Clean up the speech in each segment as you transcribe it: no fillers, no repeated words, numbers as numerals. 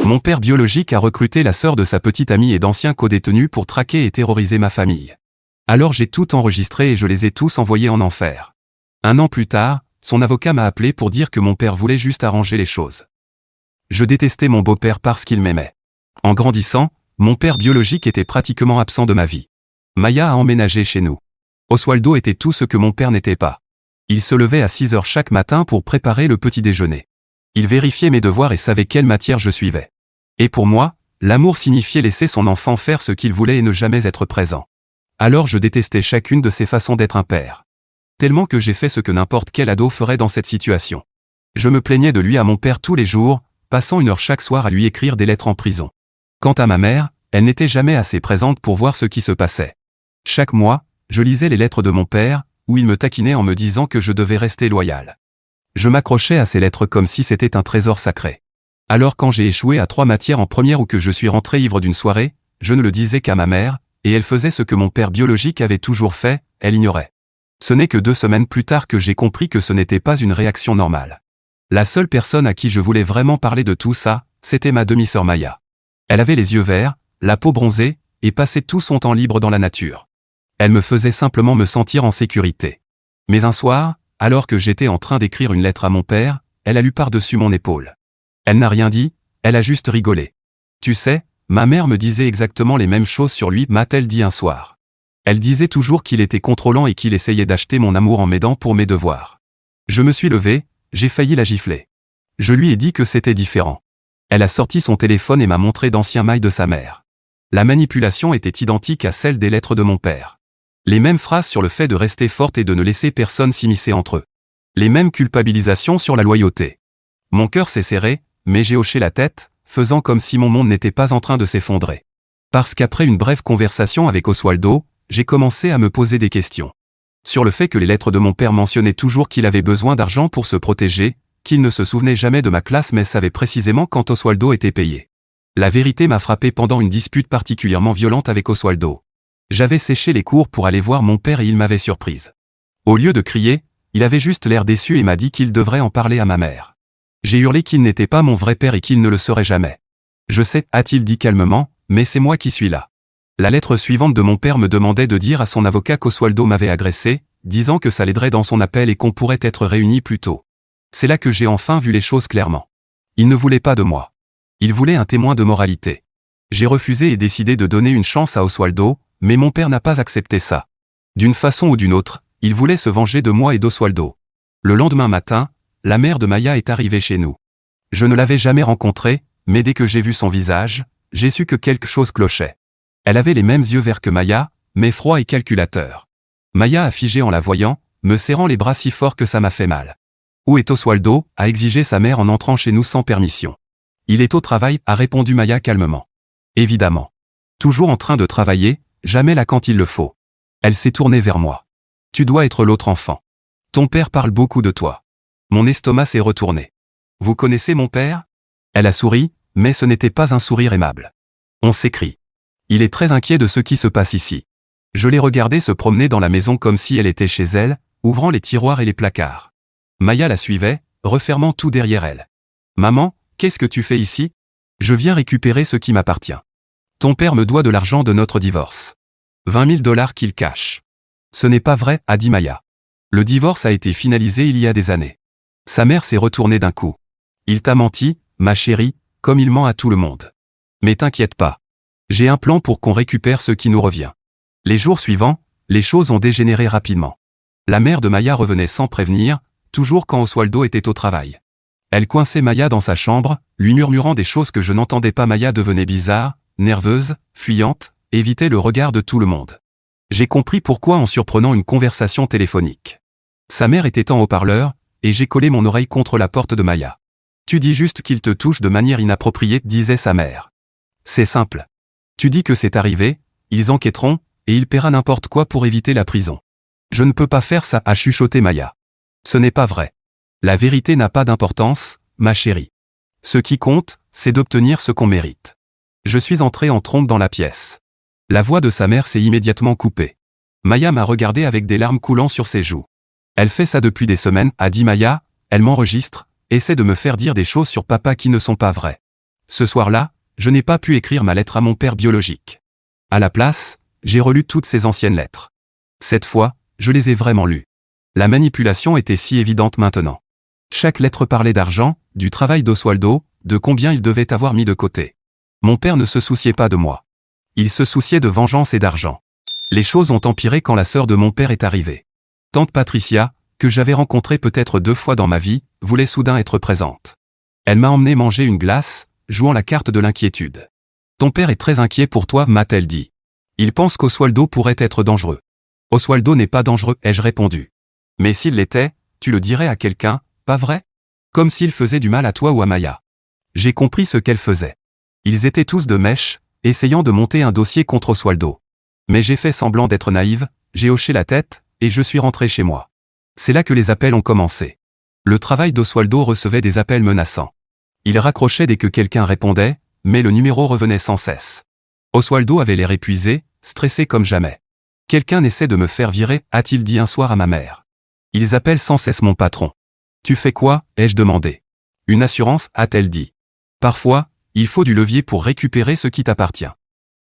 Mon père biologique a recruté la sœur de sa petite amie et d'anciens co-détenus pour traquer et terroriser ma famille. Alors j'ai tout enregistré et je les ai tous envoyés en enfer. 1 an plus tard, son avocat m'a appelé pour dire que mon père voulait juste arranger les choses. Je détestais mon beau-père parce qu'il m'aimait. En grandissant, mon père biologique était pratiquement absent de ma vie. Maya a emménagé chez nous. Oswaldo était tout ce que mon père n'était pas. Il se levait à 6 heures chaque matin pour préparer le petit déjeuner. Il vérifiait mes devoirs et savait quelle matière je suivais. Et pour moi, l'amour signifiait laisser son enfant faire ce qu'il voulait et ne jamais être présent. Alors je détestais chacune de ses façons d'être un père. Tellement que j'ai fait ce que n'importe quel ado ferait dans cette situation. Je me plaignais de lui à mon père tous les jours, passant 1 heure chaque soir à lui écrire des lettres en prison. Quant à ma mère, elle n'était jamais assez présente pour voir ce qui se passait. Chaque mois, je lisais les lettres de mon père, où il me taquinait en me disant que je devais rester loyal. Je m'accrochais à ces lettres comme si c'était un trésor sacré. Alors quand j'ai échoué à 3 matières en première ou que je suis rentré ivre d'une soirée, je ne le disais qu'à ma mère, et elle faisait ce que mon père biologique avait toujours fait, elle ignorait. Ce n'est que 2 semaines plus tard que j'ai compris que ce n'était pas une réaction normale. La seule personne à qui je voulais vraiment parler de tout ça, c'était ma demi-sœur Maya. Elle avait les yeux verts, la peau bronzée, et passait tout son temps libre dans la nature. Elle me faisait simplement me sentir en sécurité. Mais un soir, alors que j'étais en train d'écrire une lettre à mon père, elle a lu par-dessus mon épaule. Elle n'a rien dit, elle a juste rigolé. Tu sais, ma mère me disait exactement les mêmes choses sur lui, m'a-t-elle dit un soir. Elle disait toujours qu'il était contrôlant et qu'il essayait d'acheter mon amour en m'aidant pour mes devoirs. Je me suis levé, j'ai failli la gifler. Je lui ai dit que c'était différent. Elle a sorti son téléphone et m'a montré d'anciens mails de sa mère. La manipulation était identique à celle des lettres de mon père. Les mêmes phrases sur le fait de rester forte et de ne laisser personne s'immiscer entre eux. Les mêmes culpabilisations sur la loyauté. Mon cœur s'est serré, mais j'ai hoché la tête, faisant comme si mon monde n'était pas en train de s'effondrer. Parce qu'après une brève conversation avec Oswaldo, j'ai commencé à me poser des questions. Sur le fait que les lettres de mon père mentionnaient toujours qu'il avait besoin d'argent pour se protéger, qu'il ne se souvenait jamais de ma classe mais savait précisément quand Oswaldo était payé. La vérité m'a frappé pendant une dispute particulièrement violente avec Oswaldo. J'avais séché les cours pour aller voir mon père et il m'avait surprise. Au lieu de crier, il avait juste l'air déçu et m'a dit qu'il devrait en parler à ma mère. J'ai hurlé qu'il n'était pas mon vrai père et qu'il ne le serait jamais. Je sais, a-t-il dit calmement, mais c'est moi qui suis là. La lettre suivante de mon père me demandait de dire à son avocat qu'Oswaldo m'avait agressé, disant que ça l'aiderait dans son appel et qu'on pourrait être réunis plus tôt. C'est là que j'ai enfin vu les choses clairement. Il ne voulait pas de moi. Il voulait un témoin de moralité. J'ai refusé et décidé de donner une chance à Oswaldo, mais mon père n'a pas accepté ça. D'une façon ou d'une autre, il voulait se venger de moi et d'Oswaldo. Le lendemain matin, la mère de Maya est arrivée chez nous. Je ne l'avais jamais rencontrée, mais dès que j'ai vu son visage, j'ai su que quelque chose clochait. Elle avait les mêmes yeux verts que Maya, mais froid et calculateur. Maya a figé en la voyant, me serrant les bras si fort que ça m'a fait mal. Où est Oswaldo ? A exigé sa mère en entrant chez nous sans permission. Il est au travail, a répondu Maya calmement. Évidemment. Toujours en train de travailler, jamais là quand il le faut. Elle s'est tournée vers moi. Tu dois être l'autre enfant. Ton père parle beaucoup de toi. Mon estomac s'est retourné. Vous connaissez mon père ? Elle a souri, mais ce n'était pas un sourire aimable. On s'écrie. Il est très inquiet de ce qui se passe ici. Je l'ai regardé se promener dans la maison comme si elle était chez elle, ouvrant les tiroirs et les placards. Maya la suivait, refermant tout derrière elle. Maman, qu'est-ce que tu fais ici ? Je viens récupérer ce qui m'appartient. Ton père me doit de l'argent de notre divorce. 20 000 $ qu'il cache. Ce n'est pas vrai, a dit Maya. Le divorce a été finalisé il y a des années. Sa mère s'est retournée d'un coup. Il t'a menti, ma chérie, comme il ment à tout le monde. Mais t'inquiète pas. J'ai un plan pour qu'on récupère ce qui nous revient. Les jours suivants, les choses ont dégénéré rapidement. La mère de Maya revenait sans prévenir, toujours quand Oswaldo était au travail. Elle coinçait Maya dans sa chambre, lui murmurant des choses que je n'entendais pas. Maya devenait bizarre, nerveuse, fuyante, évitait le regard de tout le monde. J'ai compris pourquoi en surprenant une conversation téléphonique. Sa mère était en haut-parleur, et j'ai collé mon oreille contre la porte de Maya. Tu dis juste qu'il te touche de manière inappropriée, disait sa mère. C'est simple. Tu dis que c'est arrivé, ils enquêteront, et il paiera n'importe quoi pour éviter la prison. Je ne peux pas faire ça, a chuchoté Maya. Ce n'est pas vrai. La vérité n'a pas d'importance, ma chérie. Ce qui compte, c'est d'obtenir ce qu'on mérite. Je suis entré en trompe dans la pièce. La voix de sa mère s'est immédiatement coupée. Maya m'a regardé avec des larmes coulant sur ses joues. Elle fait ça depuis des semaines, a dit Maya, elle m'enregistre, essaie de me faire dire des choses sur papa qui ne sont pas vraies. Ce soir-là, je n'ai pas pu écrire ma lettre à mon père biologique. À la place, j'ai relu toutes ces anciennes lettres. Cette fois, je les ai vraiment lues. La manipulation était si évidente maintenant. Chaque lettre parlait d'argent, du travail d'Oswaldo, de combien il devait avoir mis de côté. Mon père ne se souciait pas de moi. Il se souciait de vengeance et d'argent. Les choses ont empiré quand la sœur de mon père est arrivée. Tante Patricia, que j'avais rencontrée peut-être 2 fois dans ma vie, voulait soudain être présente. Elle m'a emmené manger une glace, jouant la carte de l'inquiétude. Ton père est très inquiet pour toi, m'a-t-elle dit. Il pense qu'Oswaldo pourrait être dangereux. Oswaldo n'est pas dangereux, ai-je répondu. Mais s'il l'était, tu le dirais à quelqu'un, pas vrai? Comme s'il faisait du mal à toi ou à Maya. J'ai compris ce qu'elle faisait. Ils étaient tous de mèche, essayant de monter un dossier contre Oswaldo. Mais j'ai fait semblant d'être naïve, j'ai hoché la tête, et je suis rentré chez moi. C'est là que les appels ont commencé. Le travail d'Oswaldo recevait des appels menaçants. Il raccrochait dès que quelqu'un répondait, mais le numéro revenait sans cesse. Oswaldo avait l'air épuisé, stressé comme jamais. Quelqu'un essaie de me faire virer, a-t-il dit un soir à ma mère. Ils appellent sans cesse mon patron. Tu fais quoi, ai-je demandé. Une assurance, a-t-elle dit. Parfois, il faut du levier pour récupérer ce qui t'appartient.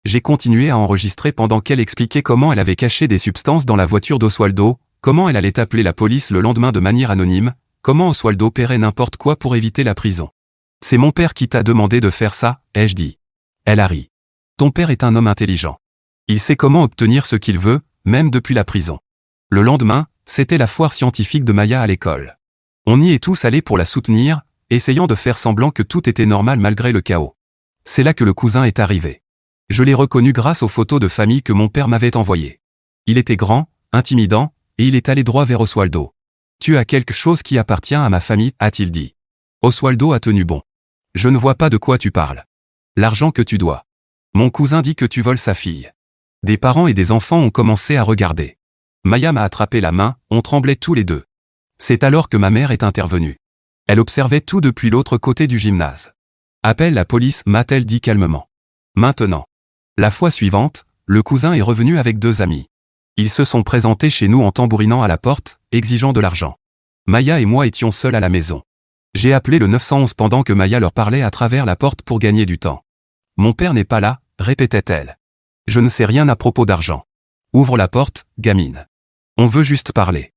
J'ai continué à enregistrer pendant qu'elle expliquait comment elle avait caché des substances dans la voiture d'Oswaldo, comment elle allait appeler la police le lendemain de manière anonyme, comment Oswaldo paierait n'importe quoi pour éviter la prison. C'est mon père qui t'a demandé de faire ça, ai-je dit. Elle a ri. Ton père est un homme intelligent. Il sait comment obtenir ce qu'il veut, même depuis la prison. Le lendemain, c'était la foire scientifique de Maya à l'école. On y est tous allés pour la soutenir, essayant de faire semblant que tout était normal malgré le chaos. C'est là que le cousin est arrivé. Je l'ai reconnu grâce aux photos de famille que mon père m'avait envoyées. Il était grand, intimidant, et il est allé droit vers Oswaldo. Tu as quelque chose qui appartient à ma famille, a-t-il dit. Oswaldo a tenu bon. Je ne vois pas de quoi tu parles. L'argent que tu dois. Mon cousin dit que tu voles sa fille. Des parents et des enfants ont commencé à regarder. Maya m'a attrapé la main, on tremblait tous les deux. C'est alors que ma mère est intervenue. Elle observait tout depuis l'autre côté du gymnase. Appelle la police, m'a-t-elle dit calmement. Maintenant. La fois suivante, le cousin est revenu avec 2 amis. Ils se sont présentés chez nous en tambourinant à la porte, exigeant de l'argent. Maya et moi étions seuls à la maison. J'ai appelé le 911 pendant que Maya leur parlait à travers la porte pour gagner du temps. Mon père n'est pas là, répétait-elle. Je ne sais rien à propos d'argent. Ouvre la porte, gamine. On veut juste parler.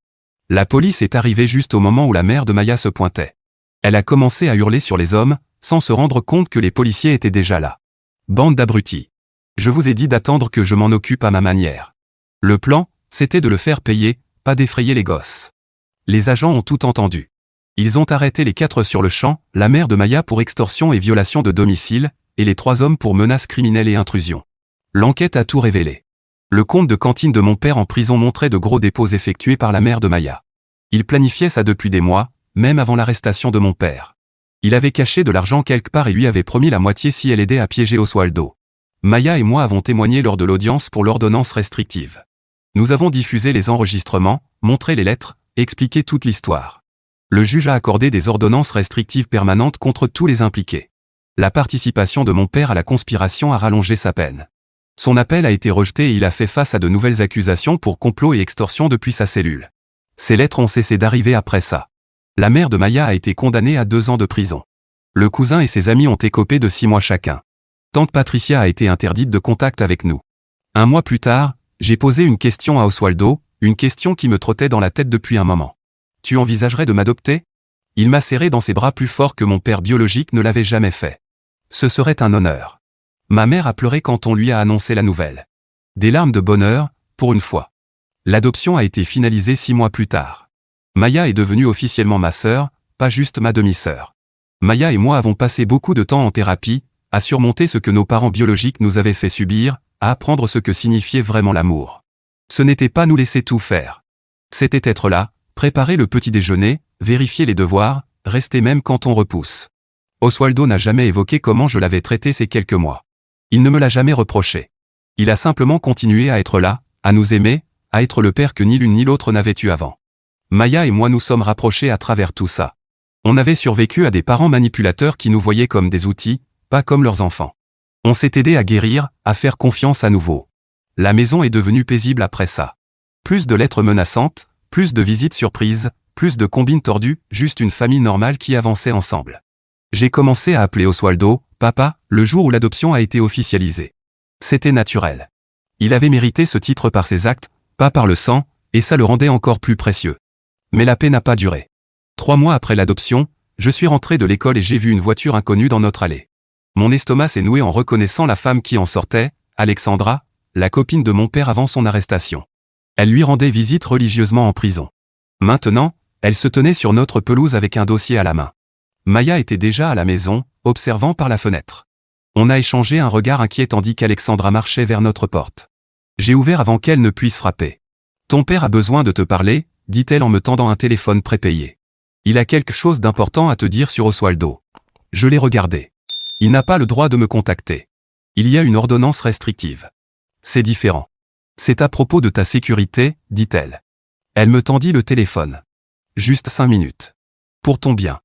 La police est arrivée juste au moment où la mère de Maya se pointait. Elle a commencé à hurler sur les hommes, sans se rendre compte que les policiers étaient déjà là. Bande d'abrutis. Je vous ai dit d'attendre que je m'en occupe à ma manière. Le plan, c'était de le faire payer, pas d'effrayer les gosses. Les agents ont tout entendu. Ils ont arrêté les 4 sur le champ, la mère de Maya pour extorsion et violation de domicile, et les 3 hommes pour menaces criminelles et intrusion. L'enquête a tout révélé. Le compte de cantine de mon père en prison montrait de gros dépôts effectués par la mère de Maya. Il planifiait ça depuis des mois, même avant l'arrestation de mon père. Il avait caché de l'argent quelque part et lui avait promis la moitié si elle aidait à piéger Oswaldo. Maya et moi avons témoigné lors de l'audience pour l'ordonnance restrictive. Nous avons diffusé les enregistrements, montré les lettres, expliqué toute l'histoire. Le juge a accordé des ordonnances restrictives permanentes contre tous les impliqués. La participation de mon père à la conspiration a rallongé sa peine. Son appel a été rejeté et il a fait face à de nouvelles accusations pour complot et extorsion depuis sa cellule. Ces lettres ont cessé d'arriver après ça. La mère de Maya a été condamnée à 2 ans de prison. Le cousin et ses amis ont écopé de 6 mois chacun. Tante Patricia a été interdite de contact avec nous. 1 mois plus tard, j'ai posé une question à Oswaldo, une question qui me trottait dans la tête depuis un moment. Tu envisagerais de m'adopter? Il m'a serré dans ses bras plus fort que mon père biologique ne l'avait jamais fait. Ce serait un honneur. Ma mère a pleuré quand on lui a annoncé la nouvelle. Des larmes de bonheur, pour une fois. L'adoption a été finalisée 6 mois plus tard. Maya est devenue officiellement ma sœur, pas juste ma demi-sœur. Maya et moi avons passé beaucoup de temps en thérapie, à surmonter ce que nos parents biologiques nous avaient fait subir, à apprendre ce que signifiait vraiment l'amour. Ce n'était pas nous laisser tout faire. C'était être là, préparer le petit déjeuner, vérifier les devoirs, rester même quand on repousse. Oswaldo n'a jamais évoqué comment je l'avais traité ces quelques mois. Il ne me l'a jamais reproché. Il a simplement continué à être là, à nous aimer, à être le père que ni l'une ni l'autre n'avait eu avant. Maya et moi nous sommes rapprochés à travers tout ça. On avait survécu à des parents manipulateurs qui nous voyaient comme des outils, pas comme leurs enfants. On s'est aidé à guérir, à faire confiance à nouveau. La maison est devenue paisible après ça. Plus de lettres menaçantes, plus de visites surprises, plus de combines tordues, juste une famille normale qui avançait ensemble. J'ai commencé à appeler Oswaldo « Papa » le jour où l'adoption a été officialisée. C'était naturel. Il avait mérité ce titre par ses actes, pas par le sang, et ça le rendait encore plus précieux. Mais la paix n'a pas duré. 3 mois après l'adoption, je suis rentré de l'école et j'ai vu une voiture inconnue dans notre allée. Mon estomac s'est noué en reconnaissant la femme qui en sortait, Alexandra, la copine de mon père avant son arrestation. Elle lui rendait visite religieusement en prison. Maintenant, elle se tenait sur notre pelouse avec un dossier à la main. Maya était déjà à la maison, observant par la fenêtre. On a échangé un regard inquiet tandis qu'Alexandra marchait vers notre porte. J'ai ouvert avant qu'elle ne puisse frapper. « Ton père a besoin de te parler », dit-elle en me tendant un téléphone prépayé. « Il a quelque chose d'important à te dire sur Oswaldo. » Je l'ai regardé. « Il n'a pas le droit de me contacter. Il y a une ordonnance restrictive. » C'est différent. « C'est à propos de ta sécurité, dit-elle. » Elle me tendit le téléphone. « Juste 5 minutes. Pour ton bien. »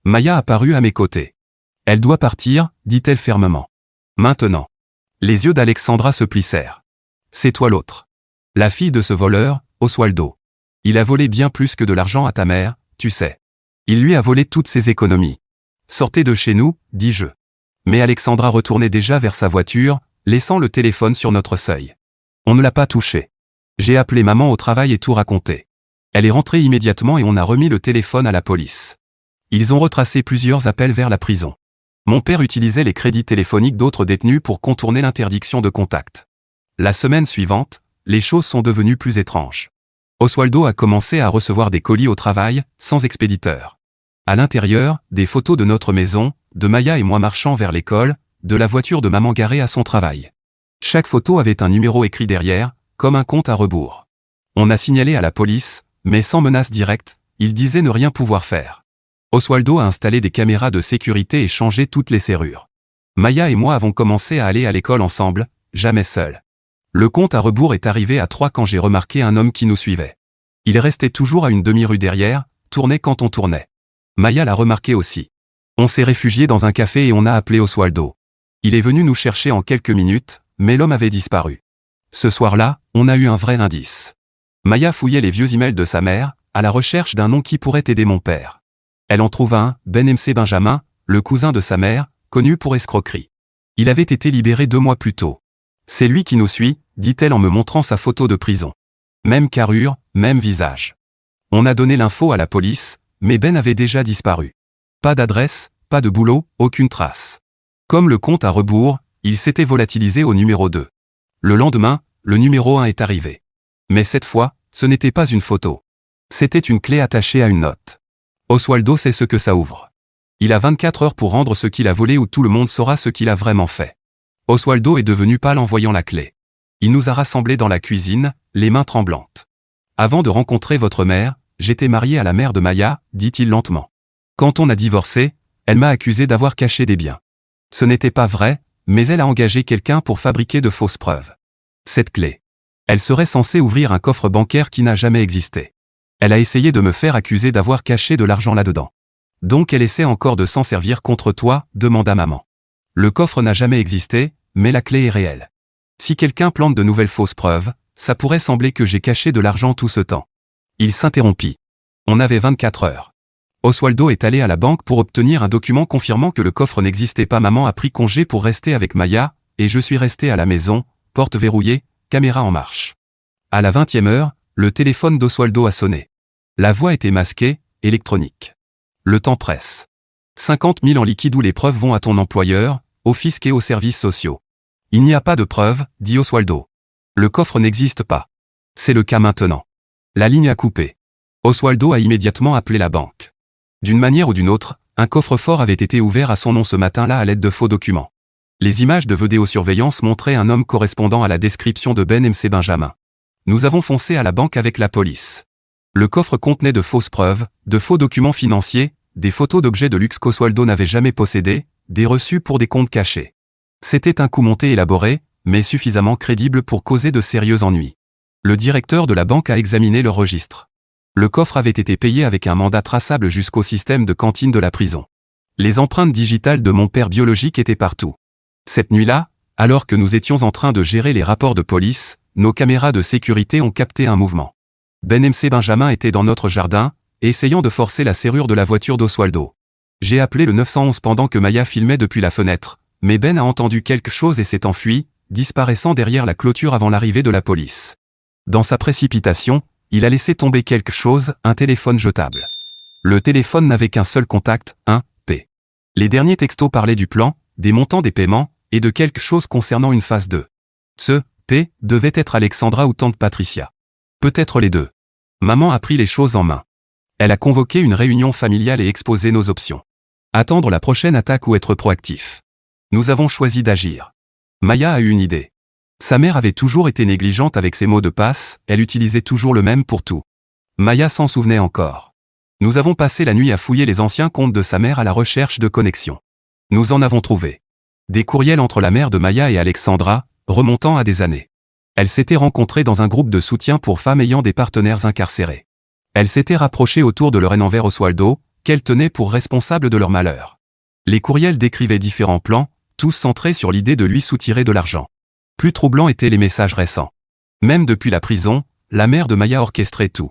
Maya apparut à mes côtés. « Elle doit partir, dit-elle fermement. Maintenant. » Les yeux d'Alexandra se plissèrent. « C'est toi l'autre. La fille de ce voleur, Oswaldo. Il a volé bien plus que de l'argent à ta mère, tu sais. Il lui a volé toutes ses économies. Sortez de chez nous, dis-je. » Mais Alexandra retournait déjà vers sa voiture, laissant le téléphone sur notre seuil. On ne l'a pas touché. J'ai appelé maman au travail et tout raconté. Elle est rentrée immédiatement et on a remis le téléphone à la police. Ils ont retracé plusieurs appels vers la prison. Mon père utilisait les crédits téléphoniques d'autres détenus pour contourner l'interdiction de contact. La semaine suivante, les choses sont devenues plus étranges. Oswaldo a commencé à recevoir des colis au travail, sans expéditeur. À l'intérieur, des photos de notre maison, de Maya et moi marchant vers l'école, de la voiture de maman garée à son travail. Chaque photo avait un numéro écrit derrière, comme un compte à rebours. On a signalé à la police, mais sans menace directe, il disait ne rien pouvoir faire. Oswaldo a installé des caméras de sécurité et changé toutes les serrures. Maya et moi avons commencé à aller à l'école ensemble, jamais seuls. Le compte à rebours est arrivé à 3 quand j'ai remarqué un homme qui nous suivait. Il restait toujours à une demi-rue derrière, tournait quand on tournait. Maya l'a remarqué aussi. On s'est réfugié dans un café et on a appelé Oswaldo. Il est venu nous chercher en quelques minutes, mais l'homme avait disparu. Ce soir-là, on a eu un vrai indice. Maya fouillait les vieux emails de sa mère, à la recherche d'un nom qui pourrait aider mon père. Elle en trouva un, Ben-MC Benjamin, le cousin de sa mère, connu pour escroquerie. Il avait été libéré 2 mois plus tôt. C'est lui qui nous suit, dit-elle en me montrant sa photo de prison. Même carrure, même visage. On a donné l'info à la police, mais Ben avait déjà disparu. Pas d'adresse, pas de boulot, aucune trace. Comme le compte à rebours, il s'était volatilisé au numéro 2. Le lendemain, le numéro 1 est arrivé. Mais cette fois, ce n'était pas une photo. C'était une clé attachée à une note. Oswaldo sait ce que ça ouvre. Il a 24 heures pour rendre ce qu'il a volé ou tout le monde saura ce qu'il a vraiment fait. Oswaldo est devenu pâle en voyant la clé. Il nous a rassemblés dans la cuisine, les mains tremblantes. Avant de rencontrer votre mère, j'étais marié à la mère de Maya, dit-il lentement. Quand on a divorcé, elle m'a accusé d'avoir caché des biens. Ce n'était pas vrai, mais elle a engagé quelqu'un pour fabriquer de fausses preuves. Cette clé. Elle serait censée ouvrir un coffre bancaire qui n'a jamais existé. Elle a essayé de me faire accuser d'avoir caché de l'argent là-dedans. Donc elle essaie encore de s'en servir contre toi, demanda maman. Le coffre n'a jamais existé, mais la clé est réelle. Si quelqu'un plante de nouvelles fausses preuves, ça pourrait sembler que j'ai caché de l'argent tout ce temps. Il s'interrompit. On avait 24 heures. Oswaldo est allé à la banque pour obtenir un document confirmant que le coffre n'existait pas. Maman a pris congé pour rester avec Maya, et je suis resté à la maison, porte verrouillée, caméra en marche. À la 20e heure, le téléphone d'Oswaldo a sonné. La voix était masquée, électronique. Le temps presse. 50 000 en liquide ou les preuves vont à ton employeur, au fisc et aux services sociaux. Il n'y a pas de preuves, dit Oswaldo. Le coffre n'existe pas. C'est le cas maintenant. La ligne a coupé. Oswaldo a immédiatement appelé la banque. D'une manière ou d'une autre, un coffre-fort avait été ouvert à son nom ce matin-là à l'aide de faux documents. Les images de vidéosurveillance montraient un homme correspondant à la description de Ben-MC Benjamin. Nous avons foncé à la banque avec la police. Le coffre contenait de fausses preuves, de faux documents financiers, des photos d'objets de luxe qu'Oswaldo n'avait jamais possédés, des reçus pour des comptes cachés. C'était un coup monté élaboré, mais suffisamment crédible pour causer de sérieux ennuis. Le directeur de la banque a examiné le registre. Le coffre avait été payé avec un mandat traçable jusqu'au système de cantine de la prison. Les empreintes digitales de mon père biologique étaient partout. Cette nuit-là, alors que nous étions en train de gérer les rapports de police, nos caméras de sécurité ont capté un mouvement. Ben-MC Benjamin était dans notre jardin, essayant de forcer la serrure de la voiture d'Oswaldo. J'ai appelé le 911 pendant que Maya filmait depuis la fenêtre, mais Ben a entendu quelque chose et s'est enfui, disparaissant derrière la clôture avant l'arrivée de la police. Dans sa précipitation, il a laissé tomber quelque chose, un téléphone jetable. Le téléphone n'avait qu'un seul contact, un P. Les derniers textos parlaient du plan, des montants des paiements, et de quelque chose concernant une phase 2. Ce P devait être Alexandra ou tante Patricia. Peut-être les deux. Maman a pris les choses en main. Elle a convoqué une réunion familiale et exposé nos options. Attendre la prochaine attaque ou être proactif. Nous avons choisi d'agir. Maya a eu une idée. Sa mère avait toujours été négligente avec ses mots de passe, elle utilisait toujours le même pour tout. Maya s'en souvenait encore. Nous avons passé la nuit à fouiller les anciens comptes de sa mère à la recherche de connexions. Nous en avons trouvé. Des courriels entre la mère de Maya et Alexandra, remontant à des années. Elle s'était rencontrée dans un groupe de soutien pour femmes ayant des partenaires incarcérés. Elle s'était rapprochée autour de leur haine envers Oswaldo, qu'elle tenait pour responsable de leur malheur. Les courriels décrivaient différents plans, tous centrés sur l'idée de lui soutirer de l'argent. Plus troublants étaient les messages récents. Même depuis la prison, la mère de Maya orchestrait tout.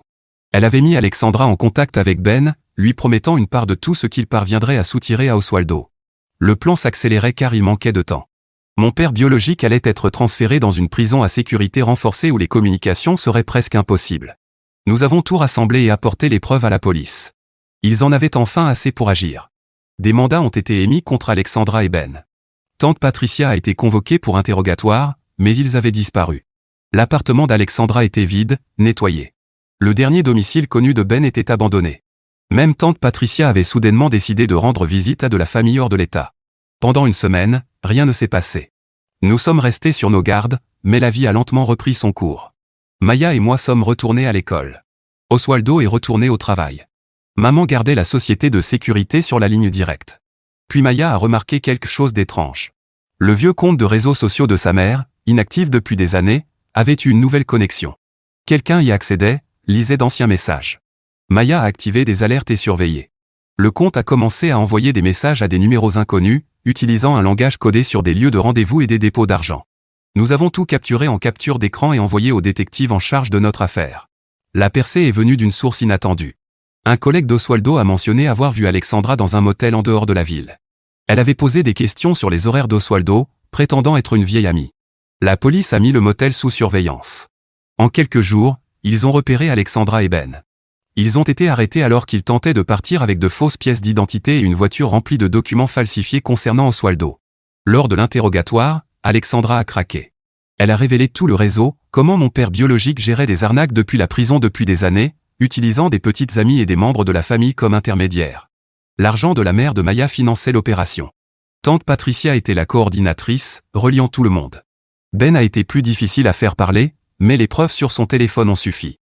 Elle avait mis Alexandra en contact avec Ben, lui promettant une part de tout ce qu'il parviendrait à soutirer à Oswaldo. Le plan s'accélérait car il manquait de temps. Mon père biologique allait être transféré dans une prison à sécurité renforcée où les communications seraient presque impossibles. Nous avons tout rassemblé et apporté les preuves à la police. Ils en avaient enfin assez pour agir. Des mandats ont été émis contre Alexandra et Ben. Tante Patricia a été convoquée pour interrogatoire, mais ils avaient disparu. L'appartement d'Alexandra était vide, nettoyé. Le dernier domicile connu de Ben était abandonné. Même tante Patricia avait soudainement décidé de rendre visite à de la famille hors de l'État. Pendant une semaine, rien ne s'est passé. Nous sommes restés sur nos gardes, mais la vie a lentement repris son cours. Maya et moi sommes retournés à l'école. Oswaldo est retourné au travail. Maman gardait la société de sécurité sur la ligne directe. Puis Maya a remarqué quelque chose d'étrange. Le vieux compte de réseaux sociaux de sa mère, inactif depuis des années, avait eu une nouvelle connexion. Quelqu'un y accédait, lisait d'anciens messages. Maya a activé des alertes et surveillé. Le compte a commencé à envoyer des messages à des numéros inconnus, utilisant un langage codé sur des lieux de rendez-vous et des dépôts d'argent. Nous avons tout capturé en capture d'écran et envoyé aux détectives en charge de notre affaire. La percée est venue d'une source inattendue. Un collègue d'Oswaldo a mentionné avoir vu Alexandra dans un motel en dehors de la ville. Elle avait posé des questions sur les horaires d'Oswaldo, prétendant être une vieille amie. La police a mis le motel sous surveillance. En quelques jours, ils ont repéré Alexandra et Ben. Ils ont été arrêtés alors qu'ils tentaient de partir avec de fausses pièces d'identité et une voiture remplie de documents falsifiés concernant Oswaldo. Lors de l'interrogatoire, Alexandra a craqué. Elle a révélé tout le réseau, comment mon père biologique gérait des arnaques depuis la prison depuis des années, utilisant des petites amies et des membres de la famille comme intermédiaires. L'argent de la mère de Maya finançait l'opération. Tante Patricia était la coordinatrice, reliant tout le monde. Ben a été plus difficile à faire parler, mais les preuves sur son téléphone ont suffi.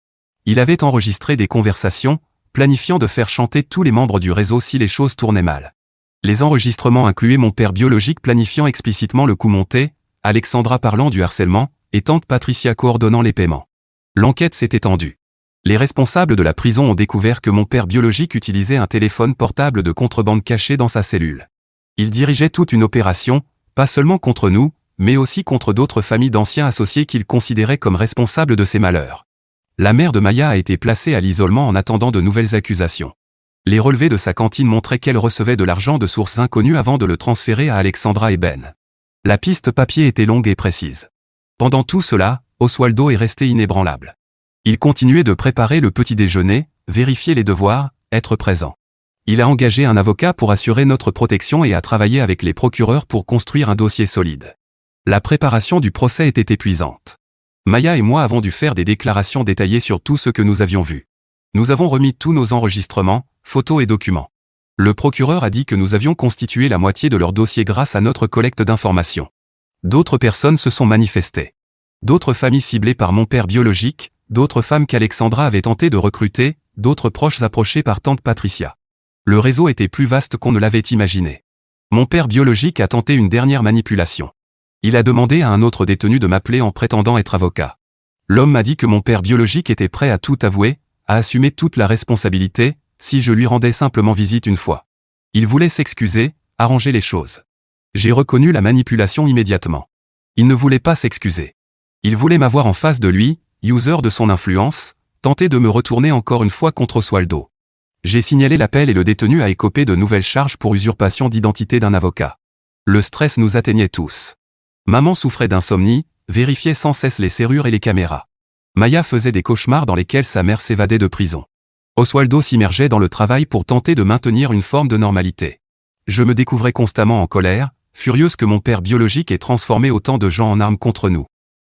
Il avait enregistré des conversations, planifiant de faire chanter tous les membres du réseau si les choses tournaient mal. Les enregistrements incluaient mon père biologique planifiant explicitement le coup monté, Alexandra parlant du harcèlement, et tante Patricia coordonnant les paiements. L'enquête s'est étendue. Les responsables de la prison ont découvert que mon père biologique utilisait un téléphone portable de contrebande caché dans sa cellule. Il dirigeait toute une opération, pas seulement contre nous, mais aussi contre d'autres familles d'anciens associés qu'il considérait comme responsables de ces malheurs. La mère de Maya a été placée à l'isolement en attendant de nouvelles accusations. Les relevés de sa cantine montraient qu'elle recevait de l'argent de sources inconnues avant de le transférer à Alexandra et Ben. La piste papier était longue et précise. Pendant tout cela, Oswaldo est resté inébranlable. Il continuait de préparer le petit déjeuner, vérifier les devoirs, être présent. Il a engagé un avocat pour assurer notre protection et a travaillé avec les procureurs pour construire un dossier solide. La préparation du procès était épuisante. Maya et moi avons dû faire des déclarations détaillées sur tout ce que nous avions vu. Nous avons remis tous nos enregistrements, photos et documents. Le procureur a dit que nous avions constitué la moitié de leur dossier grâce à notre collecte d'informations. D'autres personnes se sont manifestées. D'autres familles ciblées par mon père biologique, d'autres femmes qu'Alexandra avait tenté de recruter, d'autres proches approchés par tante Patricia. Le réseau était plus vaste qu'on ne l'avait imaginé. Mon père biologique a tenté une dernière manipulation. Il a demandé à un autre détenu de m'appeler en prétendant être avocat. L'homme m'a dit que mon père biologique était prêt à tout avouer, à assumer toute la responsabilité, si je lui rendais simplement visite une fois. Il voulait s'excuser, arranger les choses. J'ai reconnu la manipulation immédiatement. Il ne voulait pas s'excuser. Il voulait m'avoir en face de lui, user de son influence, tenter de me retourner encore une fois contre Oswaldo. J'ai signalé l'appel et le détenu a écopé de nouvelles charges pour usurpation d'identité d'un avocat. Le stress nous atteignait tous. Maman souffrait d'insomnie, vérifiait sans cesse les serrures et les caméras. Maya faisait des cauchemars dans lesquels sa mère s'évadait de prison. Oswaldo s'immergeait dans le travail pour tenter de maintenir une forme de normalité. Je me découvrais constamment en colère, furieuse que mon père biologique ait transformé autant de gens en armes contre nous.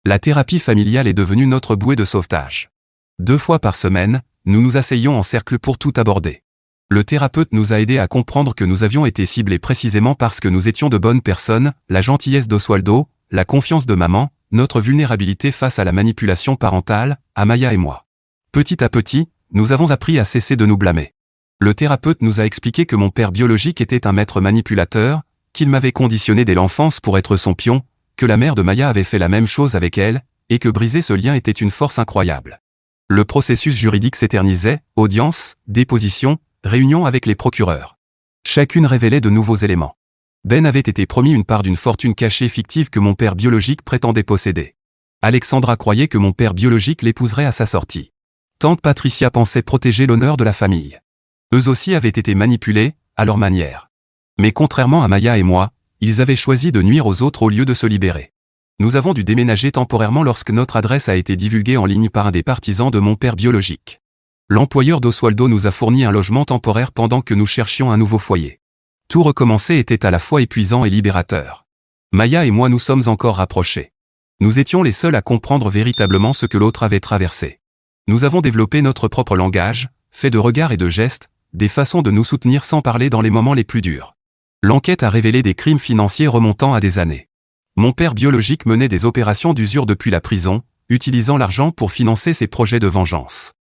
La thérapie familiale est devenue notre bouée de sauvetage. 2 fois par semaine, nous nous asseyions en cercle pour tout aborder. Le thérapeute nous a aidés à comprendre que nous avions été ciblés précisément parce que nous étions de bonnes personnes, la gentillesse d'Oswaldo, la confiance de maman, notre vulnérabilité face à la manipulation parentale, à Maya et moi. Petit à petit, nous avons appris à cesser de nous blâmer. Le thérapeute nous a expliqué que mon père biologique était un maître manipulateur, qu'il m'avait conditionné dès l'enfance pour être son pion, que la mère de Maya avait fait la même chose avec elle, et que briser ce lien était une force incroyable. Le processus juridique s'éternisait, audience, déposition, réunion avec les procureurs. Chacune révélait de nouveaux éléments. Ben avait été promis une part d'une fortune cachée fictive que mon père biologique prétendait posséder. Alexandra croyait que mon père biologique l'épouserait à sa sortie. Tante Patricia pensait protéger l'honneur de la famille. Eux aussi avaient été manipulés, à leur manière. Mais contrairement à Maya et moi, ils avaient choisi de nuire aux autres au lieu de se libérer. Nous avons dû déménager temporairement lorsque notre adresse a été divulguée en ligne par un des partisans de mon père biologique. L'employeur d'Oswaldo nous a fourni un logement temporaire pendant que nous cherchions un nouveau foyer. Tout recommencer était à la fois épuisant et libérateur. Maya et moi nous sommes encore rapprochés. Nous étions les seuls à comprendre véritablement ce que l'autre avait traversé. Nous avons développé notre propre langage, fait de regards et de gestes, des façons de nous soutenir sans parler dans les moments les plus durs. L'enquête a révélé des crimes financiers remontant à des années. Mon père biologique menait des opérations d'usure depuis la prison, utilisant l'argent pour financer ses projets de vengeance.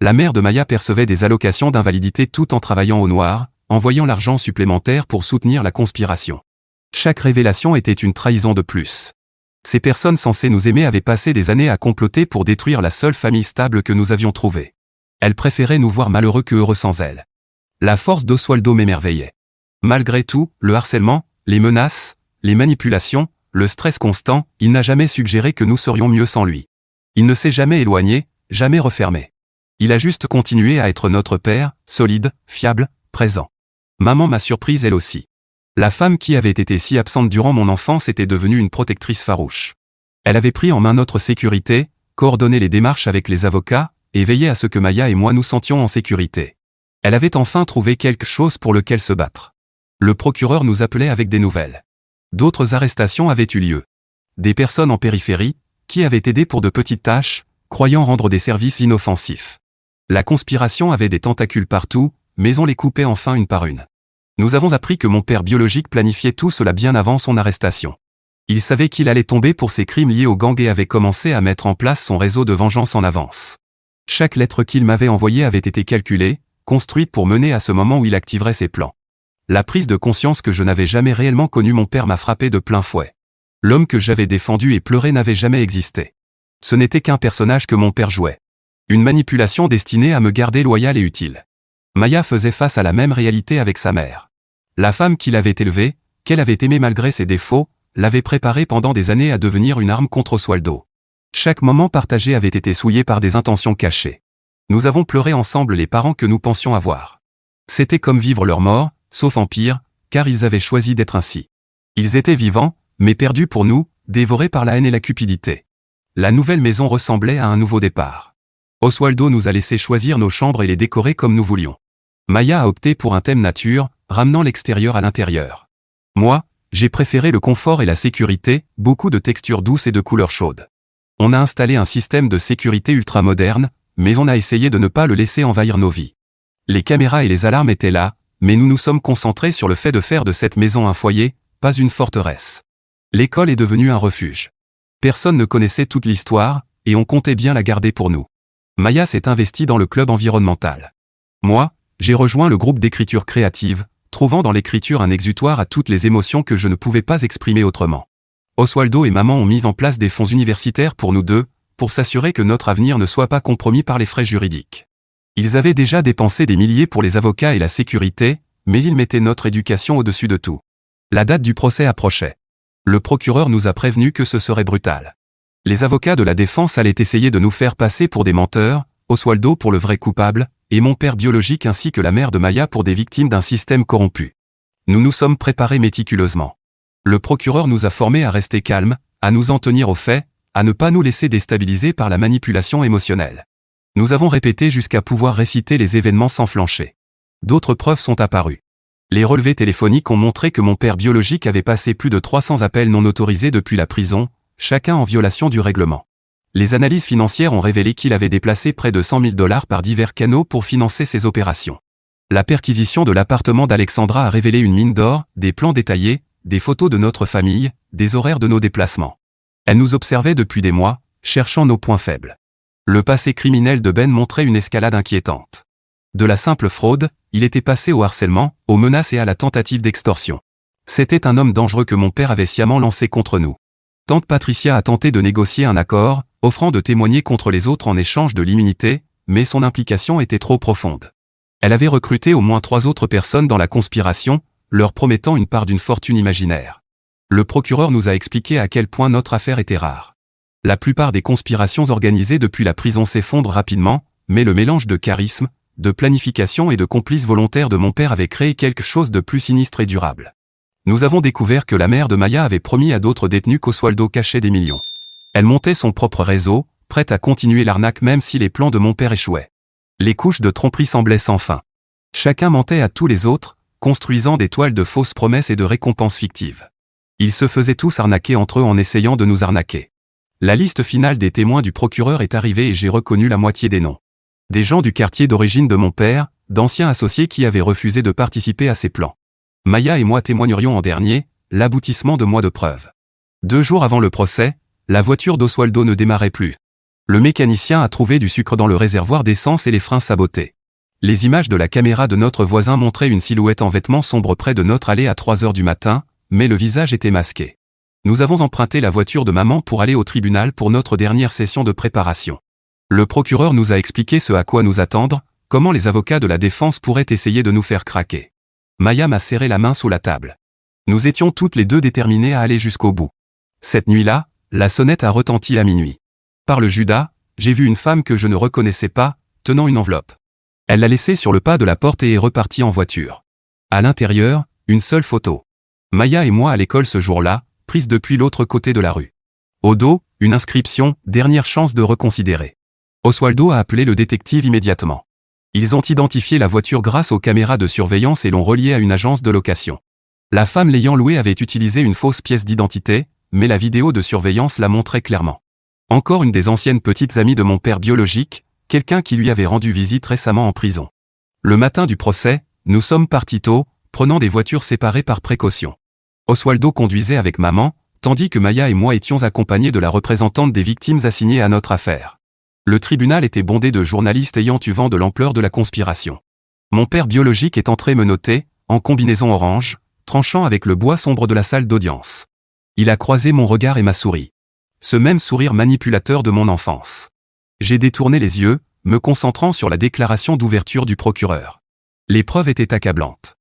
La mère de Maya percevait des allocations d'invalidité tout en travaillant au noir, envoyant l'argent supplémentaire pour soutenir la conspiration. Chaque révélation était une trahison de plus. Ces personnes censées nous aimer avaient passé des années à comploter pour détruire la seule famille stable que nous avions trouvée. Elles préféraient nous voir malheureux que heureux sans elles. La force d'Oswaldo m'émerveillait. Malgré tout, le harcèlement, les menaces, les manipulations, le stress constant, il n'a jamais suggéré que nous serions mieux sans lui. Il ne s'est jamais éloigné, jamais refermé. Il a juste continué à être notre père, solide, fiable, présent. Maman m'a surprise elle aussi. La femme qui avait été si absente durant mon enfance était devenue une protectrice farouche. Elle avait pris en main notre sécurité, coordonné les démarches avec les avocats, et veillé à ce que Maya et moi nous sentions en sécurité. Elle avait enfin trouvé quelque chose pour lequel se battre. Le procureur nous appelait avec des nouvelles. D'autres arrestations avaient eu lieu. Des personnes en périphérie, qui avaient aidé pour de petites tâches, croyant rendre des services inoffensifs. La conspiration avait des tentacules partout, mais on les coupait enfin une par une. Nous avons appris que mon père biologique planifiait tout cela bien avant son arrestation. Il savait qu'il allait tomber pour ses crimes liés au gang et avait commencé à mettre en place son réseau de vengeance en avance. Chaque lettre qu'il m'avait envoyée avait été calculée, construite pour mener à ce moment où il activerait ses plans. La prise de conscience que je n'avais jamais réellement connu mon père m'a frappé de plein fouet. L'homme que j'avais défendu et pleuré n'avait jamais existé. Ce n'était qu'un personnage que mon père jouait. Une manipulation destinée à me garder loyal et utile. Maya faisait face à la même réalité avec sa mère. La femme qui l'avait élevée, qu'elle avait aimée malgré ses défauts, l'avait préparée pendant des années à devenir une arme contre Oswaldo. Chaque moment partagé avait été souillé par des intentions cachées. Nous avons pleuré ensemble les parents que nous pensions avoir. C'était comme vivre leur mort, sauf en pire, car ils avaient choisi d'être ainsi. Ils étaient vivants, mais perdus pour nous, dévorés par la haine et la cupidité. La nouvelle maison ressemblait à un nouveau départ. Oswaldo nous a laissé choisir nos chambres et les décorer comme nous voulions. Maya a opté pour un thème nature, ramenant l'extérieur à l'intérieur. Moi, j'ai préféré le confort et la sécurité, beaucoup de textures douces et de couleurs chaudes. On a installé un système de sécurité ultra-moderne, mais on a essayé de ne pas le laisser envahir nos vies. Les caméras et les alarmes étaient là, mais nous nous sommes concentrés sur le fait de faire de cette maison un foyer, pas une forteresse. L'école est devenue un refuge. Personne ne connaissait toute l'histoire, et on comptait bien la garder pour nous. Maya s'est investie dans le club environnemental. Moi, j'ai rejoint le groupe d'écriture créative, trouvant dans l'écriture un exutoire à toutes les émotions que je ne pouvais pas exprimer autrement. Oswaldo et maman ont mis en place des fonds universitaires pour nous deux, pour s'assurer que notre avenir ne soit pas compromis par les frais juridiques. Ils avaient déjà dépensé des milliers pour les avocats et la sécurité, mais ils mettaient notre éducation au-dessus de tout. La date du procès approchait. Le procureur nous a prévenu que ce serait brutal. Les avocats de la défense allaient essayer de nous faire passer pour des menteurs, Oswaldo pour le vrai coupable, et mon père biologique ainsi que la mère de Maya pour des victimes d'un système corrompu. Nous nous sommes préparés méticuleusement. Le procureur nous a formés à rester calmes, à nous en tenir aux faits, à ne pas nous laisser déstabiliser par la manipulation émotionnelle. Nous avons répété jusqu'à pouvoir réciter les événements sans flancher. D'autres preuves sont apparues. Les relevés téléphoniques ont montré que mon père biologique avait passé plus de 300 appels non autorisés depuis la prison, chacun en violation du règlement. Les analyses financières ont révélé qu'il avait déplacé près de 100 000 $ par divers canaux pour financer ses opérations. La perquisition de l'appartement d'Alexandra a révélé une mine d'or, des plans détaillés, des photos de notre famille, des horaires de nos déplacements. Elle nous observait depuis des mois, cherchant nos points faibles. Le passé criminel de Ben montrait une escalade inquiétante. De la simple fraude, il était passé au harcèlement, aux menaces et à la tentative d'extorsion. C'était un homme dangereux que mon père avait sciemment lancé contre nous. Tante Patricia a tenté de négocier un accord, offrant de témoigner contre les autres en échange de l'immunité, mais son implication était trop profonde. Elle avait recruté au moins 3 autres personnes dans la conspiration, leur promettant une part d'une fortune imaginaire. Le procureur nous a expliqué à quel point notre affaire était rare. La plupart des conspirations organisées depuis la prison s'effondrent rapidement, mais le mélange de charisme, de planification et de complices volontaires de mon père avait créé quelque chose de plus sinistre et durable. Nous avons découvert que la mère de Maya avait promis à d'autres détenus qu'Oswaldo cachait des millions. Elle montait son propre réseau, prête à continuer l'arnaque même si les plans de mon père échouaient. Les couches de tromperie semblaient sans fin. Chacun mentait à tous les autres, construisant des toiles de fausses promesses et de récompenses fictives. Ils se faisaient tous arnaquer entre eux en essayant de nous arnaquer. La liste finale des témoins du procureur est arrivée et j'ai reconnu la moitié des noms. Des gens du quartier d'origine de mon père, d'anciens associés qui avaient refusé de participer à ces plans. Maya et moi témoignerions en dernier, l'aboutissement de mois de preuves. 2 jours avant le procès, la voiture d'Oswaldo ne démarrait plus. Le mécanicien a trouvé du sucre dans le réservoir d'essence et les freins sabotés. Les images de la caméra de notre voisin montraient une silhouette en vêtements sombres près de notre allée à 3 heures du matin, mais le visage était masqué. Nous avons emprunté la voiture de maman pour aller au tribunal pour notre dernière session de préparation. Le procureur nous a expliqué ce à quoi nous attendre, comment les avocats de la défense pourraient essayer de nous faire craquer. Maya m'a serré la main sous la table. Nous étions toutes les deux déterminées à aller jusqu'au bout. Cette nuit-là, la sonnette a retenti à minuit. Par le Judas, j'ai vu une femme que je ne reconnaissais pas, tenant une enveloppe. Elle l'a laissée sur le pas de la porte et est repartie en voiture. À l'intérieur, une seule photo. Maya et moi à l'école ce jour-là, prise depuis l'autre côté de la rue. Au dos, une inscription, dernière chance de reconsidérer. Oswaldo a appelé le détective immédiatement. Ils ont identifié la voiture grâce aux caméras de surveillance et l'ont reliée à une agence de location. La femme l'ayant louée avait utilisé une fausse pièce d'identité, mais la vidéo de surveillance la montrait clairement. Encore une des anciennes petites amies de mon père biologique, quelqu'un qui lui avait rendu visite récemment en prison. Le matin du procès, nous sommes partis tôt, prenant des voitures séparées par précaution. Oswaldo conduisait avec maman, tandis que Maya et moi étions accompagnés de la représentante des victimes assignées à notre affaire. Le tribunal était bondé de journalistes ayant eu vent de l'ampleur de la conspiration. Mon père biologique est entré menotter, en combinaison orange, tranchant avec le bois sombre de la salle d'audience. Il a croisé mon regard et m'a souri. Ce même sourire manipulateur de mon enfance. J'ai détourné les yeux, me concentrant sur la déclaration d'ouverture du procureur. Les preuves étaient accablantes.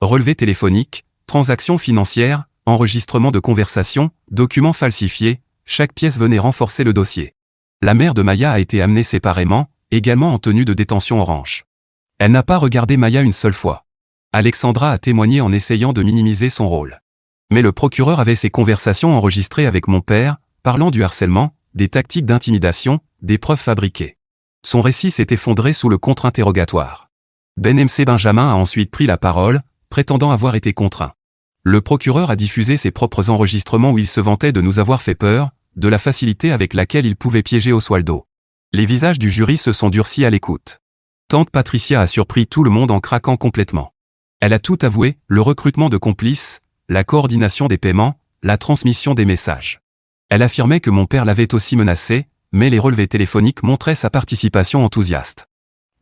Relevés téléphoniques, transactions financières, enregistrements de conversations, documents falsifiés, chaque pièce venait renforcer le dossier. La mère de Maya a été amenée séparément, également en tenue de détention orange. Elle n'a pas regardé Maya une seule fois. Alexandra a témoigné en essayant de minimiser son rôle. Mais le procureur avait ses conversations enregistrées avec mon père, parlant du harcèlement, des tactiques d'intimidation, des preuves fabriquées. Son récit s'est effondré sous le contre-interrogatoire. Ben-MC Benjamin a ensuite pris la parole, prétendant avoir été contraint. Le procureur a diffusé ses propres enregistrements où il se vantait de nous avoir fait peur, de la facilité avec laquelle il pouvait piéger Oswaldo. Les visages du jury se sont durcis à l'écoute. Tante Patricia a surpris tout le monde en craquant complètement. Elle a tout avoué, le recrutement de complices, la coordination des paiements, la transmission des messages. Elle affirmait que mon père l'avait aussi menacé, mais les relevés téléphoniques montraient sa participation enthousiaste.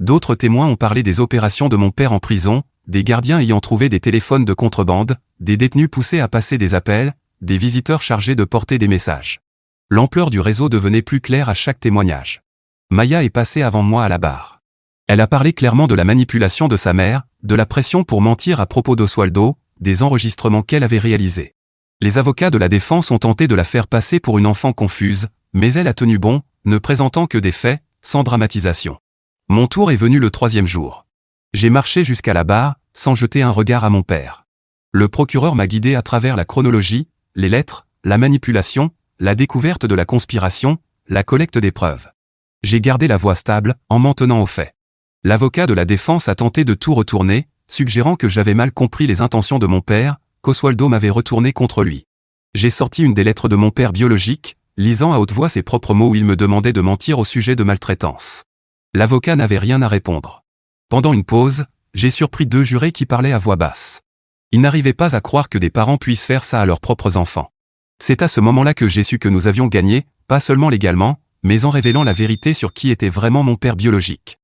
D'autres témoins ont parlé des opérations de mon père en prison, des gardiens ayant trouvé des téléphones de contrebande, des détenus poussés à passer des appels, des visiteurs chargés de porter des messages. L'ampleur du réseau devenait plus claire à chaque témoignage. Maya est passée avant moi à la barre. Elle a parlé clairement de la manipulation de sa mère, de la pression pour mentir à propos d'Oswaldo, des enregistrements qu'elle avait réalisés. Les avocats de la défense ont tenté de la faire passer pour une enfant confuse, mais elle a tenu bon, ne présentant que des faits, sans dramatisation. Mon tour est venu le 3e jour. J'ai marché jusqu'à la barre, sans jeter un regard à mon père. Le procureur m'a guidé à travers la chronologie, les lettres, la manipulation, la découverte de la conspiration, la collecte des preuves. J'ai gardé la voix stable, en m'en tenant aux faits. L'avocat de la défense a tenté de tout retourner, suggérant que j'avais mal compris les intentions de mon père, qu'Oswaldo m'avait retourné contre lui. J'ai sorti une des lettres de mon père biologique, lisant à haute voix ses propres mots où il me demandait de mentir au sujet de maltraitance. L'avocat n'avait rien à répondre. Pendant une pause, j'ai surpris 2 jurés qui parlaient à voix basse. Ils n'arrivaient pas à croire que des parents puissent faire ça à leurs propres enfants. C'est à ce moment-là que j'ai su que nous avions gagné, pas seulement légalement, mais en révélant la vérité sur qui était vraiment mon père biologique.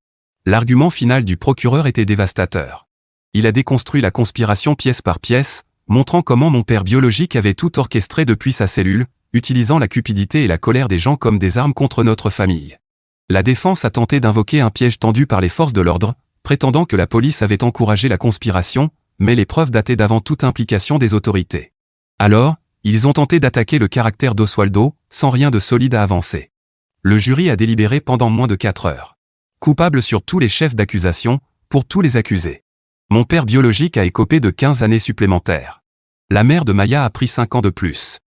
L'argument final du procureur était dévastateur. Il a déconstruit la conspiration pièce par pièce, montrant comment mon père biologique avait tout orchestré depuis sa cellule, utilisant la cupidité et la colère des gens comme des armes contre notre famille. La défense a tenté d'invoquer un piège tendu par les forces de l'ordre, prétendant que la police avait encouragé la conspiration, mais les preuves dataient d'avant toute implication des autorités. Alors, ils ont tenté d'attaquer le caractère d'Oswaldo, sans rien de solide à avancer. Le jury a délibéré pendant moins de 4 heures. Coupable sur tous les chefs d'accusation, pour tous les accusés. Mon père biologique a écopé de 15 années supplémentaires. La mère de Maya a pris 5 ans de plus.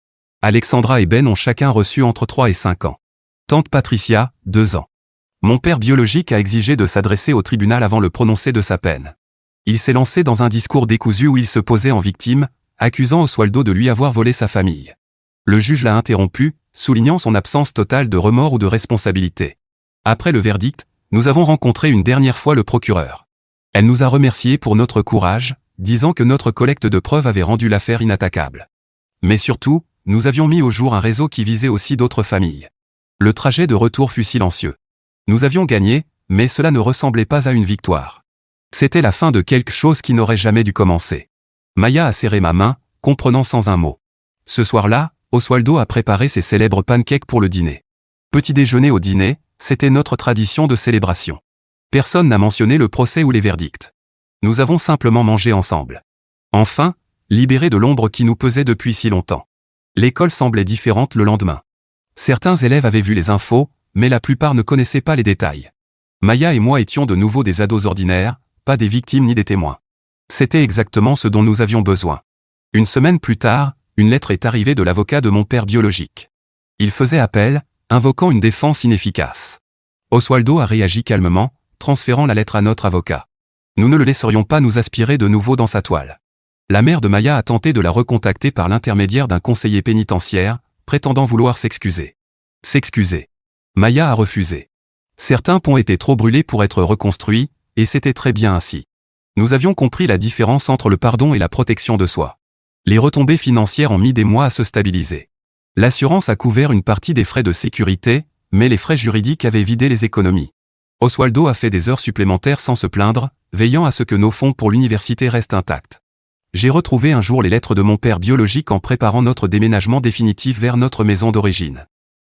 Alexandra et Ben ont chacun reçu entre 3 et 5 ans. Tante Patricia, 2 ans. Mon père biologique a exigé de s'adresser au tribunal avant le prononcé de sa peine. Il s'est lancé dans un discours décousu où il se posait en victime, accusant Oswaldo de lui avoir volé sa famille. Le juge l'a interrompu, soulignant son absence totale de remords ou de responsabilité. Après le verdict, nous avons rencontré une dernière fois le procureur. Elle nous a remerciés pour notre courage, disant que notre collecte de preuves avait rendu l'affaire inattaquable. Mais surtout, nous avions mis au jour un réseau qui visait aussi d'autres familles. Le trajet de retour fut silencieux. Nous avions gagné, mais cela ne ressemblait pas à une victoire. C'était la fin de quelque chose qui n'aurait jamais dû commencer. Maya a serré ma main, comprenant sans un mot. Ce soir-là, Oswaldo a préparé ses célèbres pancakes pour le dîner. Petit déjeuner au dîner, c'était notre tradition de célébration. Personne n'a mentionné le procès ou les verdicts. Nous avons simplement mangé ensemble. Enfin, libérés de l'ombre qui nous pesait depuis si longtemps. L'école semblait différente le lendemain. Certains élèves avaient vu les infos, mais la plupart ne connaissaient pas les détails. Maya et moi étions de nouveau des ados ordinaires, pas des victimes ni des témoins. C'était exactement ce dont nous avions besoin. Une semaine plus tard, une lettre est arrivée de l'avocat de mon père biologique. Il faisait appel, invoquant une défense inefficace. Oswaldo a réagi calmement, transférant la lettre à notre avocat. Nous ne le laisserions pas nous aspirer de nouveau dans sa toile. La mère de Maya a tenté de la recontacter par l'intermédiaire d'un conseiller pénitentiaire, prétendant vouloir s'excuser. Maya a refusé. Certains ponts étaient trop brûlés pour être reconstruits, et c'était très bien ainsi. Nous avions compris la différence entre le pardon et la protection de soi. Les retombées financières ont mis des mois à se stabiliser. L'assurance a couvert une partie des frais de sécurité, mais les frais juridiques avaient vidé les économies. Oswaldo a fait des heures supplémentaires sans se plaindre, veillant à ce que nos fonds pour l'université restent intacts. J'ai retrouvé un jour les lettres de mon père biologique en préparant notre déménagement définitif vers notre maison d'origine.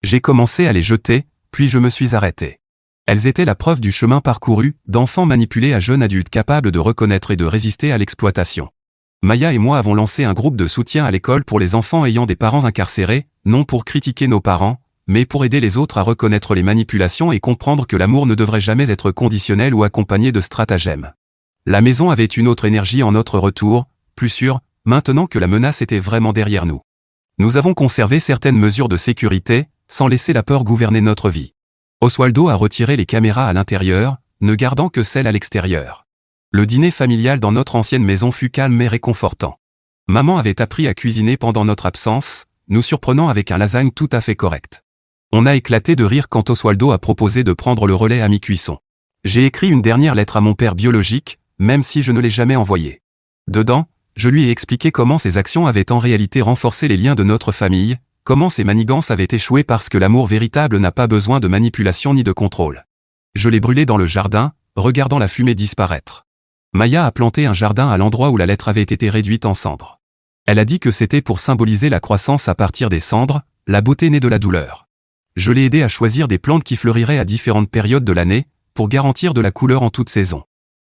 J'ai commencé à les jeter, puis je me suis arrêté. Elles étaient la preuve du chemin parcouru, d'enfants manipulés à jeunes adultes capables de reconnaître et de résister à l'exploitation. Maya et moi avons lancé un groupe de soutien à l'école pour les enfants ayant des parents incarcérés, non pour critiquer nos parents, mais pour aider les autres à reconnaître les manipulations et comprendre que l'amour ne devrait jamais être conditionnel ou accompagné de stratagèmes. La maison avait une autre énergie en notre retour, plus sûre, maintenant que la menace était vraiment derrière nous. Nous avons conservé certaines mesures de sécurité, sans laisser la peur gouverner notre vie. Oswaldo a retiré les caméras à l'intérieur, ne gardant que celles à l'extérieur. Le dîner familial dans notre ancienne maison fut calme et réconfortant. Maman avait appris à cuisiner pendant notre absence, nous surprenant avec un lasagne tout à fait correct. On a éclaté de rire quand Oswaldo a proposé de prendre le relais à mi-cuisson. J'ai écrit une dernière lettre à mon père biologique, même si je ne l'ai jamais envoyée. Dedans, je lui ai expliqué comment ses actions avaient en réalité renforcé les liens de notre famille, comment ces manigances avaient échoué parce que l'amour véritable n'a pas besoin de manipulation ni de contrôle. Je l'ai brûlé dans le jardin, regardant la fumée disparaître. Maya a planté un jardin à l'endroit où la lettre avait été réduite en cendres. Elle a dit que c'était pour symboliser la croissance à partir des cendres, la beauté née de la douleur. Je l'ai aidé à choisir des plantes qui fleuriraient à différentes périodes de l'année, pour garantir de la couleur en toute saison.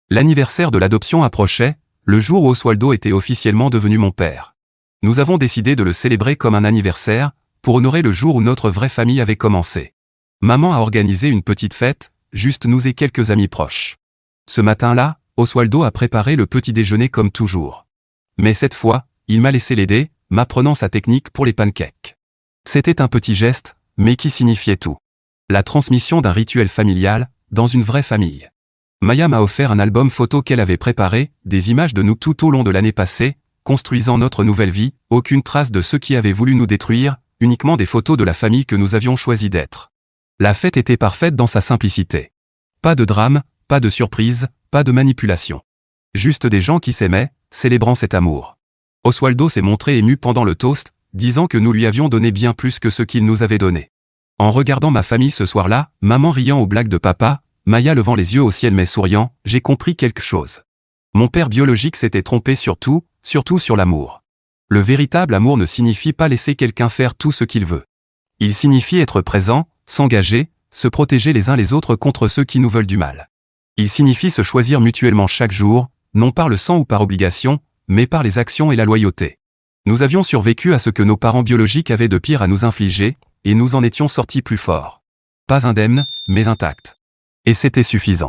L'anniversaire de l'adoption approchait, le jour où Oswaldo était officiellement devenu mon père. Nous avons décidé de le célébrer comme un anniversaire, pour honorer le jour où notre vraie famille avait commencé. Maman a organisé une petite fête, juste nous et quelques amis proches. Ce matin-là, Oswaldo a préparé le petit déjeuner comme toujours. Mais cette fois, il m'a laissé l'aider, m'apprenant sa technique pour les pancakes. C'était un petit geste, mais qui signifiait tout. La transmission d'un rituel familial, dans une vraie famille. Maya m'a offert un album photo qu'elle avait préparé, des images de nous tout au long de l'année passée, construisant notre nouvelle vie, aucune trace de ceux qui avaient voulu nous détruire, uniquement des photos de la famille que nous avions choisi d'être. La fête était parfaite dans sa simplicité. Pas de drame, pas de surprise, pas de manipulation. Juste des gens qui s'aimaient, célébrant cet amour. Oswaldo s'est montré ému pendant le toast, disant que nous lui avions donné bien plus que ce qu'il nous avait donné. En regardant ma famille ce soir-là, maman riant aux blagues de papa, Maya levant les yeux au ciel mais souriant, j'ai compris quelque chose. Mon père biologique s'était trompé surtout sur l'amour. Le véritable amour ne signifie pas laisser quelqu'un faire tout ce qu'il veut. Il signifie être présent, s'engager, se protéger les uns les autres contre ceux qui nous veulent du mal. Il signifie se choisir mutuellement chaque jour, non par le sang ou par obligation, mais par les actions et la loyauté. Nous avions survécu à ce que nos parents biologiques avaient de pire à nous infliger, et nous en étions sortis plus forts. Pas indemnes, mais intacts. Et c'était suffisant.